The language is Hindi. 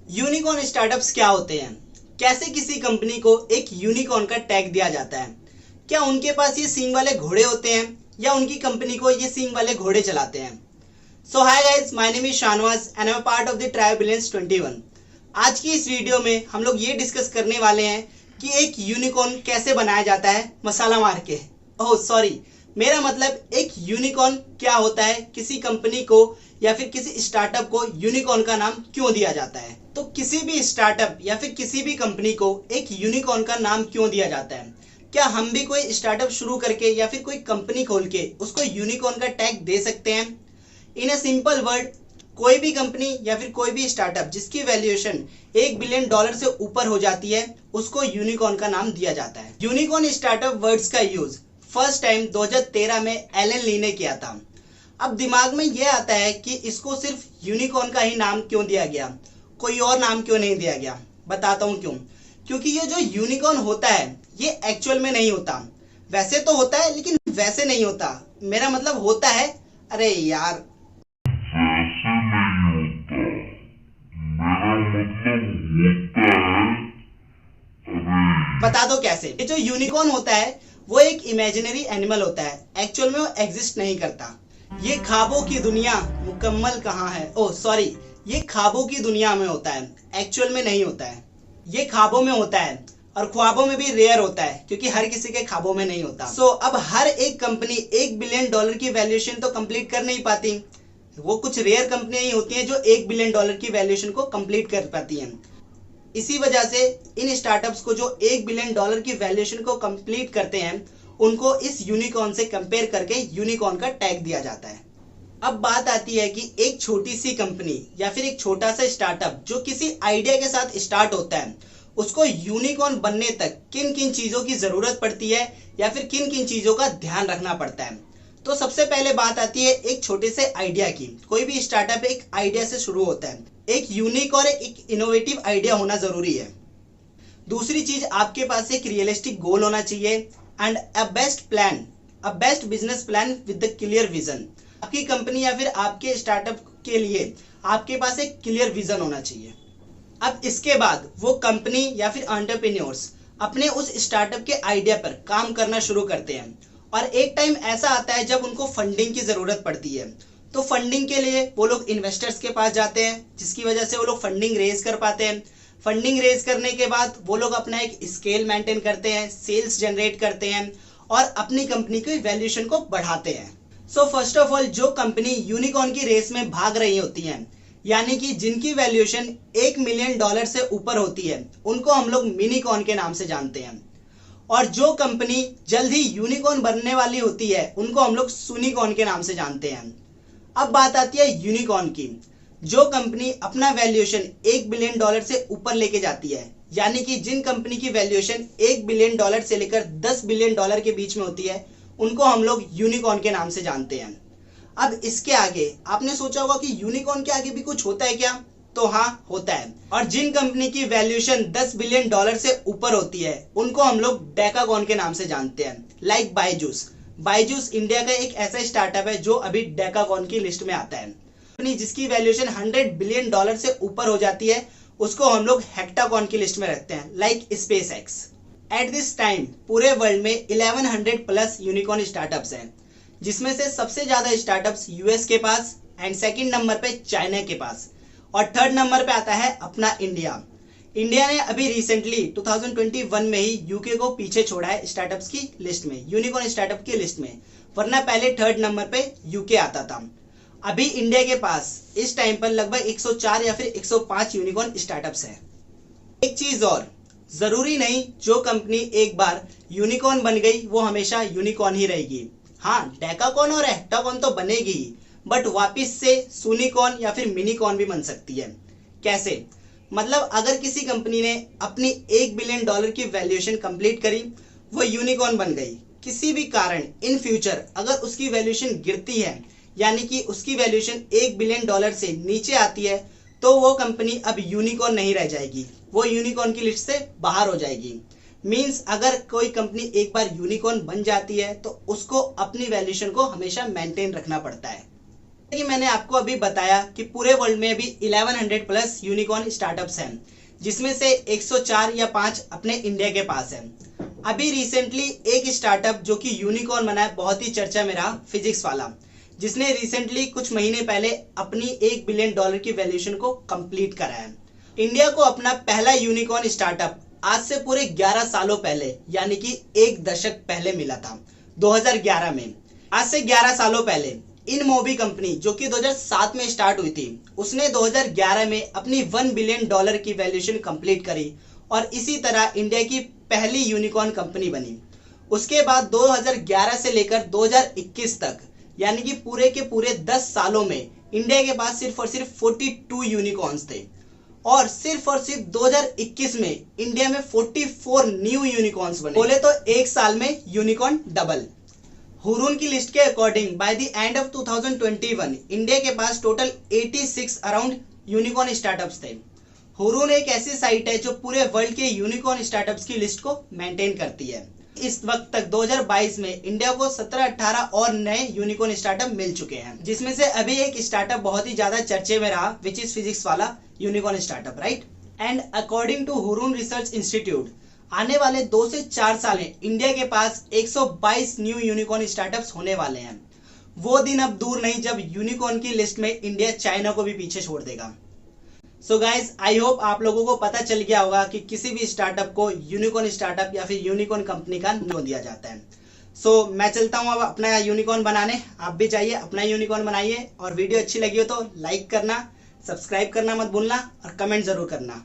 यूनिकॉर्न स्टार्टअप्स क्या होते हैं? कैसे किसी कंपनी को एक यूनिकॉर्न का टैग दिया जाता है? क्या उनके पास ये सींग वाले घोड़े होते हैं या उनकी कंपनी को ये सींग वाले घोड़े चलाते हैं? So hi guys, my name is Shanawaz and I am part of the tribe billions 21। आज की इस वीडियो में हम लोग ये डिस्कस करने वाले हैं कि एक यूनिकॉर्न कैसे बनाया जाता है मसाला मार के। ओह सॉरी, मेरा मतलब एक यूनिकॉर्न क्या होता है, किसी कंपनी को या फिर किसी स्टार्टअप को यूनिकॉर्न का नाम क्यों दिया जाता है। तो किसी भी स्टार्टअप या फिर किसी भी कंपनी को एक यूनिकॉर्न का नाम क्यों दिया जाता है? क्या हम भी कोई स्टार्टअप शुरू करके या फिर कोई कंपनी खोल के उसको यूनिकॉर्न का टैग दे सकते हैं? इन अ सिंपल वर्ड, कोई भी कंपनी या फिर कोई भी स्टार्टअप जिसकी वैल्यूएशन $1 बिलियन से ऊपर हो जाती है उसको यूनिकॉर्न का नाम दिया जाता है। यूनिकॉर्न स्टार्टअप वर्ड्स का यूज फर्स्ट टाइम 2013 में एलन ली ने किया था। अब दिमाग में यह आता है कि इसको सिर्फ यूनिकॉर्न का ही नाम क्यों दिया गया, कोई और नाम क्यों नहीं दिया गया। बताता हूं क्यों। क्योंकि ये जो यूनिकॉर्न होता है ये एक्चुअल में नहीं होता। वैसे तो होता है लेकिन वैसे नहीं होता। मेरा मतलब होता है, अरे यार वैसे नहीं होता, मेरा मतलब होता है। अरे बता दो कैसे। ये जो यूनिकॉर्न होता है वो एक इमेजिनरी एनिमल होता है, एक्चुअल में वो एग्जिस्ट नहीं करता। ये ख्वाबों की दुनिया मुकम्मल कहाँ है, ओह सॉरी, ये ख्वाबों की दुनिया में होता है, एक्चुअल में नहीं होता है। ये ख्वाबों में होता है और ख्वाबों में भी रेयर होता है क्योंकि हर किसी के ख्वाबों में नहीं होता। सो अब हर एक कंपनी $1 बिलियन की वैल्यूएशन तो कंप्लीट कर नहीं पाती। वो कुछ रेयर कंपनियां ही होती हैं जो $1 बिलियन की वैल्यूएशन को कंप्लीट कर पाती हैं। इसी वजह से इन स्टार्टअप्स को जो $1 बिलियन की वैल्यूएशन को कंप्लीट करते हैं उनको इस यूनिकॉर्न से कंपेयर करके यूनिकॉर्न का टैग दिया जाता है। अब बात आती है कि एक छोटी सी कंपनी या फिर एक छोटा सा स्टार्टअप जो किसी आइडिया के साथ स्टार्ट होता है उसको यूनिकॉर्न बनने तक किन किन चीजों की जरूरत पड़ती है या फिर किन किन चीजों का ध्यान रखना पड़ता है। तो सबसे पहले बात आती है एक छोटे से आइडिया की। कोई भी स्टार्टअप एक आइडिया से शुरू होता है। एक यूनिक और एक इनोवेटिव आइडिया होना जरूरी है। दूसरी चीज, आपके पास एक रियलिस्टिक गोल होना चाहिए and a best plan, a best business plan with the clear vision. आपकी कंपनी या फिर आपके स्टार्टअप के लिए आपके पास एक क्लियर विजन होना चाहिए। अब इसके बाद वो कंपनी या फिर एंटरप्रेन्योर्स अपने उस स्टार्टअप के आइडिया पर काम करना शुरू करते हैं और एक टाइम ऐसा आता है जब उनको फंडिंग की जरूरत पड़ती है। तो फंडिंग के लिए वो लोग इन्वेस्टर्स के पास जाते हैं जिसकी वजह से वो लोग फंडिंग रेज कर पाते हैं। फंडिंग रेज करने के बाद वो लोग अपना एक स्केल मेंटेन करते हैं, सेल्स जनरेट करते हैं और अपनी कंपनी की वैल्यूएशन को बढ़ाते हैं। सो फर्स्ट ऑफ ऑल, जो कंपनी यूनिकॉर्न की रेस में भाग रही होती हैं यानी कि जिनकी वैल्यूएशन $1 मिलियन से ऊपर होती है उनको हम लोग मिनीकॉर्न के नाम से जानते हैं। और जो कंपनी जल्द ही यूनिकॉर्न बनने वाली होती है उनको हम लोग सुनिकॉर्न के नाम से जानते हैं। अब बात आती है यूनिकॉर्न की। जो कंपनी अपना वैल्यूएशन $1 बिलियन से ऊपर लेके जाती है यानी कि जिन कंपनी की वैल्यूएशन $1 बिलियन से लेकर $10 बिलियन के बीच में होती है उनको हम लोग यूनिकॉर्न के नाम से जानते हैं। अब इसके आगे आपने सोचा होगा कि यूनिकॉर्न के आगे भी कुछ होता है क्या? तो हाँ, होता है। और जिन कंपनी की वैल्यूएशन $10 बिलियन से ऊपर होती है उनको हम लोग डेकाकॉन के नाम से जानते हैं। लाइक बायजूस। बायजूस इंडिया का एक ऐसा स्टार्टअप है जो अभी डेकाकॉन की लिस्ट में आता है। कंपनी जिसकी वैल्यूएशन $100 बिलियन से ऊपर हो जाती है उसको हम लोग हेक्टाकॉन की लिस्ट में रखते हैं, like space x. At this time पूरे वर्ल्ड में 1100 प्लस यूनिकॉर्न स्टार्टअप्स हैं जिसमें से सबसे ज्यादा स्टार्टअप्स यूएस के पास एंड सेकंड नंबर पे चाइना के पास और थर्ड नंबर पे आता है अपना इंडिया। इंडिया ने अभी रिसेंटली 2021 में ही यूके को पीछे छोड़ा है स्टार्टअप्स की लिस्ट में, यूनिकॉर्न स्टार्टअप की लिस्ट में, वरना पहले थर्ड नंबर पे यूके आता था। अभी इंडिया के पास इस टाइम पर लगभग 104 या फिर 105 यूनिकॉर्न स्टार्टअप्स है। एक चीज और, जरूरी नहीं जो कंपनी एक बार यूनिकॉर्न बन गई वो हमेशा यूनिकॉर्न ही रहेगी। हाँ, डेकाकॉन और हेक्टाकॉन तो बनेगी ही, बट वापिस से सुनिकॉर्न या फिर मिनीकॉर्न भी बन सकती है। कैसे? मतलब अगर किसी कंपनी ने अपनी $1 बिलियन की वैल्यूएशन कंप्लीट करी, वो यूनिकॉर्न बन गई, किसी भी कारण इन फ्यूचर अगर उसकी वैल्यूएशन गिरती है यानी कि उसकी वैल्यूएशन $1 बिलियन से नीचे आती है तो वो कंपनी अब यूनिकॉर्न नहीं रह जाएगी, वो यूनिकॉर्न की लिस्ट से बाहर हो जाएगी। मींस अगर कोई कंपनी एक बार यूनिकॉर्न बन जाती है तो उसको अपनी वैल्यूएशन को हमेशा मेंटेन रखना पड़ता है। कि मैंने आपको अभी बताया कि पूरे वर्ल्ड में अभी 1100 प्लस यूनिकॉर्न स्टार्टअप्स हैं, जिसमें से 104 या 5 अपने इंडिया के पास है। अभी रिसेंटली एक स्टार्टअप जो कि यूनिकॉर्न बना है, बहुत ही चर्चा में रहा, फिजिक्स वाला, जिसने रिसेंटली कुछ महीने पहले अपनी $1 बिलियन की वैल्यूएशन को कंप्लीट करा है। इंडिया को अपना पहला यूनिकॉर्न स्टार्टअप आज से पूरे 11 सालों पहले, यानी कि 1 दशक पहले मिला था, 2011 में। आज से 11 सालों पहले इनमोबी कंपनी जो कि 2007 में स्टार्ट हुई थी, उसने 2011 में अपनी $1 बिलियन की वैल्यूएशन कंप्लीट करी और इसी तरह इंडिया की पहली यूनिकॉर्न कंपनी बनी। उसके बाद 2011 से लेकर 2021 तक, यानी कि पूरे के पूरे 10 सालों में इंडिया के पास सिर्फ और सिर्फ 42 यूनिकॉर्न्स थे और सिर्फ 2021 में इंडिया में 44 न्यू यूनिकॉर्न्स बने। बोले तो एक साल में यूनिकॉर्न डबल। हुरून की लिस्ट के according by the end of 2021 India के पास टोटल 86 अराउंड यूनिकॉर्न स्टार्टअप्स थे। हुरून एक ऐसी साइट है जो पूरे वर्ल्ड के यूनिकॉर्न स्टार्टअप्स की लिस्ट को मेंटेन करती है। इस वक्त तक 2022 में इंडिया को 17-18 और नए यूनिकॉर्न स्टार्टअप मिल चुके हैं, जिसमें से अभी एक स्टार्टअप बहुत ही ज्यादा चर्चे में रहा, विच इज फिजिक्स वाला unicorn startup, right. And according to Hurun research institute, आने वाले 2 से 4 साल में इंडिया के पास 122 न्यू यूनिकॉर्न स्टार्टअप्स होने वाले हैं। वो दिन अब दूर नहीं जब यूनिकॉर्न की लिस्ट में इंडिया चाइना को भी पीछे छोड़ देगा। सो गाइज, आई होप आप लोगों को पता चल गया होगा कि किसी भी स्टार्टअप को यूनिकॉर्न स्टार्टअप या फिर यूनिकॉर्न कंपनी का नाम दिया जाता है। सो मैं चलता हूँ अब अपना यूनिकॉर्न बनाने। आप भी जाइए अपना यूनिकॉर्न बनाइए और वीडियो अच्छी लगी हो तो लाइक करना, सब्सक्राइब करना मत भूलना और कमेंट जरूर करना।